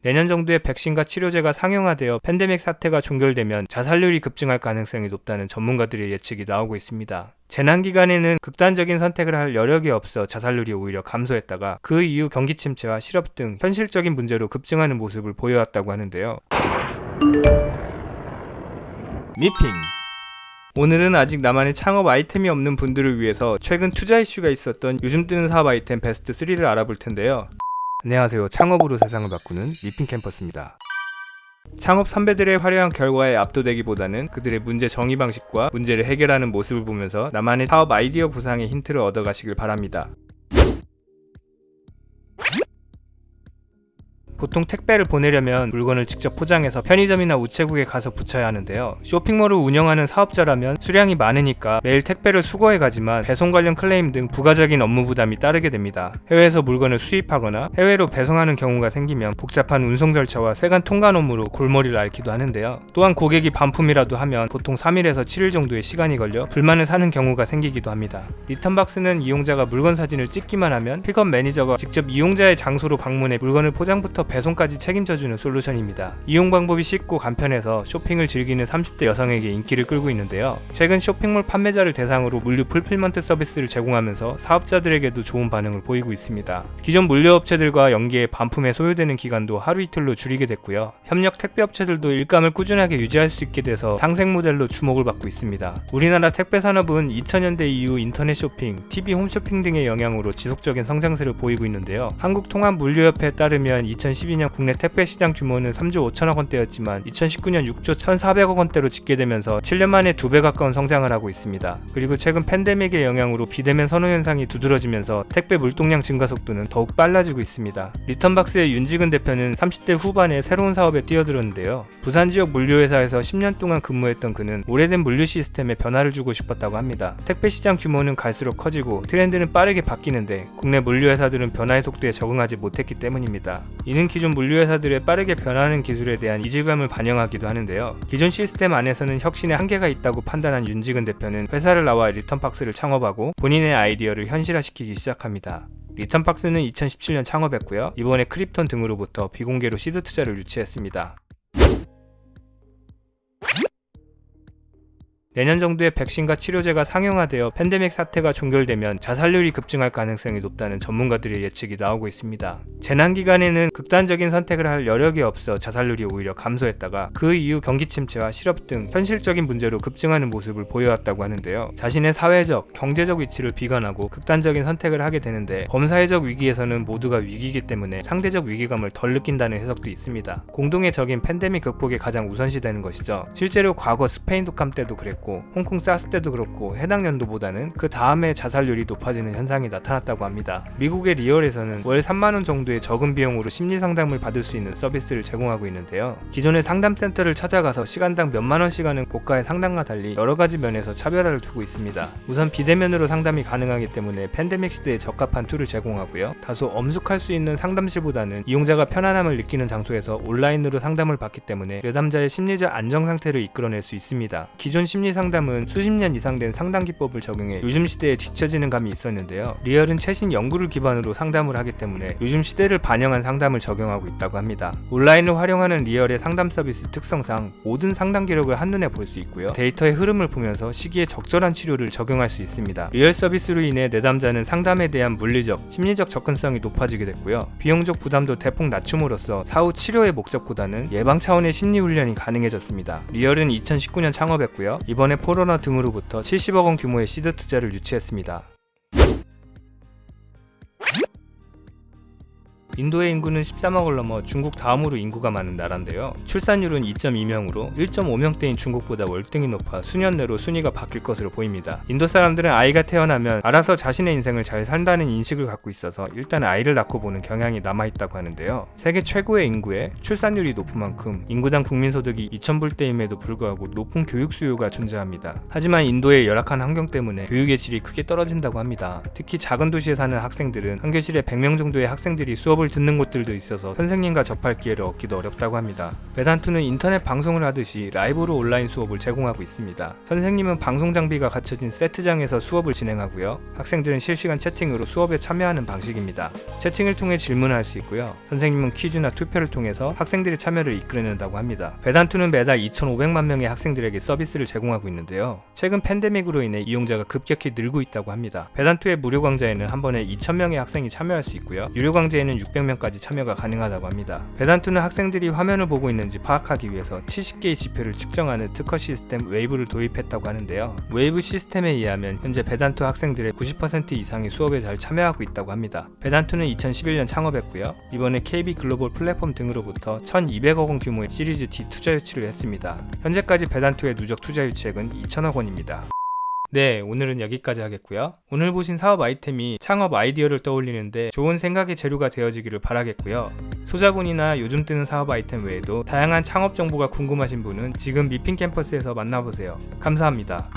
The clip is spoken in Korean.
내년 정도에 백신과 치료제가 상용화되어 팬데믹 사태가 종결되면 자살률이 급증할 가능성이 높다는 전문가들의 예측이 나오고 있습니다. 재난 기간에는 극단적인 선택을 할 여력이 없어 자살률이 오히려 감소했다가 그 이후 경기 침체와 실업 등 현실적인 문제로 급증하는 모습을 보여왔다고 하는데요. 니핑. 오늘은 아직 나만의 창업 아이템이 없는 분들을 위해서 최근 투자 이슈가 있었던 요즘 뜨는 사업 아이템 베스트 3를 알아볼 텐데요. 안녕하세요. 창업으로 세상을 바꾸는 니핑 캠퍼스입니다. 창업 선배들의 화려한 결과에 압도되기보다는 그들의 문제 정의 방식과 문제를 해결하는 모습을 보면서 나만의 사업 아이디어 구상의 힌트를 얻어가시길 바랍니다. 보통 택배를 보내려면 물건을 직접 포장해서 편의점이나 우체국에 가서 붙여야 하는데요. 쇼핑몰을 운영하는 사업자라면 수량이 많으니까 매일 택배를 수거해 가지만 배송 관련 클레임 등 부가적인 업무 부담이 따르게 됩니다. 해외에서 물건을 수입하거나 해외로 배송하는 경우가 생기면 복잡한 운송 절차와 세관 통관 업무로 골머리를 앓기도 하는데요. 또한 고객이 반품이라도 하면 보통 3일에서 7일 정도의 시간이 걸려 불만을 사는 경우가 생기기도 합니다. 리턴박스는 이용자가 물건 사진을 찍기만 하면 픽업 매니저가 직접 이용자의 장소로 방문해 물건을 포장부터 배송까지 책임져주는 솔루션입니다. 이용 방법이 쉽고 간편해서 쇼핑을 즐기는 30대 여성에게 인기를 끌고 있는데요. 최근 쇼핑몰 판매자를 대상으로 물류 풀필먼트 서비스를 제공하면서 사업자들에게도 좋은 반응을 보이고 있습니다. 기존 물류업체들과 연계해 반품에 소요되는 기간도 하루 이틀로 줄이게 됐고요. 협력 택배업체들도 일감을 꾸준하게 유지할 수 있게 돼서 상생 모델로 주목을 받고 있습니다. 우리나라 택배 산업은 2000년대 이후 인터넷 쇼핑, TV 홈쇼핑 등의 영향으로 지속적인 성장세를 보이고 있는데요. 한국통합물류협회에 따르면 2012년 국내 택배 시장 규모는 3조 5천억 원대였지만 2019년 6조 1,400억 원대로 집계되면서 7년 만에 2배 가까운 성장을 하고 있습니다. 그리고 최근 팬데믹의 영향으로 비대면 선호 현상이 두드러지면서 택배 물동량 증가 속도는 더욱 빨라지고 있습니다. 리턴박스의 윤지근 대표는 30대 후반에 새로운 사업에 뛰어들었는데요. 부산 지역 물류회사에서 10년 동안 근무했던 그는 오래된 물류 시스템에 변화를 주고 싶었다고 합니다. 택배 시장 규모는 갈수록 커지고 트렌드는 빠르게 바뀌는데 국내 물류회사들은 변화의 속도에 적응하지 못했기 때문입니다. 이는 기존 물류회사들의 빠르게 변화하는 기술에 대한 이질감을 반영하기도 하는데요. 기존 시스템 안에서는 혁신의 한계가 있다고 판단한 윤지근 대표는 회사를 나와 리턴박스를 창업하고 본인의 아이디어를 현실화시키기 시작합니다. 리턴박스는 2017년 창업했고요. 이번에 크립톤 등으로부터 비공개로 시드 투자를 유치했습니다. 내년 정도에 백신과 치료제가 상용화되어 팬데믹 사태가 종결되면 자살률이 급증할 가능성이 높다는 전문가들의 예측이 나오고 있습니다. 재난 기간에는 극단적인 선택을 할 여력이 없어 자살률이 오히려 감소했다가 그 이후 경기 침체와 실업 등 현실적인 문제로 급증하는 모습을 보여왔다고 하는데요. 자신의 사회적, 경제적 위치를 비관하고 극단적인 선택을 하게 되는데 범사회적 위기에서는 모두가 위기이기 때문에 상대적 위기감을 덜 느낀다는 해석도 있습니다. 공동의 적인 팬데믹 극복에 가장 우선시되는 것이죠. 실제로 과거 스페인 독감 때도 그랬고 홍콩 사스 때도 그렇고 해당 연도보다는 그 다음에 자살률이 높아지는 현상이 나타났다고 합니다. 미국의 리얼에서는 월 3만원 정도의 적은 비용으로 심리 상담을 받을 수 있는 서비스를 제공하고 있는데요. 기존의 상담센터를 찾아가서 시간당 몇만원씩 하는 고가의 상담과 달리 여러가지 면에서 차별화를 두고 있습니다. 우선 비대면으로 상담이 가능하기 때문에 팬데믹 시대에 적합한 툴을 제공하고요. 다소 엄숙할 수 있는 상담실보다는 이용자가 편안함을 느끼는 장소에서 온라인으로 상담을 받기 때문에 내담자의 심리적 안정 상태를 이끌어낼 수 있습니다. 기존 심리 상담은 수십 년 이상 된 상담 기법을 적용해 요즘 시대에 뒤처지는 감이 있었는데요. 리얼은 최신 연구를 기반으로 상담을 하기 때문에 요즘 시대를 반영한 상담을 적용하고 있다고 합니다. 온라인을 활용하는 리얼의 상담 서비스 특성상 모든 상담 기록을 한눈에 볼 수 있고요. 데이터의 흐름을 보면서 시기에 적절한 치료를 적용할 수 있습니다. 리얼 서비스로 인해 내담자는 상담에 대한 물리적, 심리적 접근성이 높아지게 됐고요. 비용적 부담도 대폭 낮춤으로써 사후 치료의 목적보다는 예방 차원의 심리 훈련이 가능해졌습니다. 리얼은 2019년 창업했고요. 이번에 포러너 등으로부터 70억 원 규모의 시드 투자를 유치했습니다. 인도의 인구는 13억을 넘어 중국 다음으로 인구가 많은 나라인데요. 출산율은 2.2명으로 1.5명대인 중국보다 월등히 높아 수년 내로 순위가 바뀔 것으로 보입니다. 인도 사람들은 아이가 태어나면 알아서 자신의 인생을 잘 산다는 인식을 갖고 있어서 일단 아이를 낳고 보는 경향이 남아있다고 하는데요. 세계 최고의 인구에 출산율이 높은 만큼 인구당 국민소득이 2,000불대임에도 불구하고 높은 교육 수요가 존재합니다. 하지만 인도의 열악한 환경 때문에 교육의 질이 크게 떨어진다고 합니다. 특히 작은 도시에 사는 학생들은 한 교실에 100명 정도의 학생들이 수업을 수업을 듣는 곳들도 있어서 선생님과 접할 기회를 얻기도 어렵다고 합니다. 베단투는 인터넷 방송을 하듯이 라이브로 온라인 수업을 제공하고 있습니다. 선생님은 방송 장비가 갖춰진 세트장에서 수업을 진행하고요. 학생들은 실시간 채팅으로 수업에 참여하는 방식입니다. 채팅을 통해 질문을 할 수 있고요. 선생님은 퀴즈나 투표를 통해서 학생들의 참여를 이끌어낸다고 합니다. 베단투는 매달 2,500만 명의 학생들에게 서비스를 제공하고 있는데요. 최근 팬데믹으로 인해 이용자가 급격히 늘고 있다고 합니다. 베단투의 무료 강좌에는 한 번에 2,000명의 학생이 참여할 수 있고요. 유료 강좌에는 600명까지 참여가 가능하다고 합니다. 베단투는 학생들이 화면을 보고 있는지 파악하기 위해서 70개의 지표를 측정하는 특허 시스템 웨이브를 도입했다고 하는데요. 웨이브 시스템에 의하면 현재 베단투 학생들의 90% 이상이 수업에 잘 참여하고 있다고 합니다. 베단투는 2011년 창업했고요. 이번에 KB 글로벌 플랫폼 등으로부터 1,200억 원 규모의 시리즈 D 투자 유치를 했습니다. 현재까지 베단투의 누적 투자 유치액은 2,000억 원입니다. 네, 오늘은 여기까지 하겠고요. 오늘 보신 사업 아이템이 창업 아이디어를 떠올리는데 좋은 생각의 재료가 되어지기를 바라겠고요. 소자본이나 요즘 뜨는 사업 아이템 외에도 다양한 창업 정보가 궁금하신 분은 지금 미핑 캠퍼스에서 만나보세요. 감사합니다.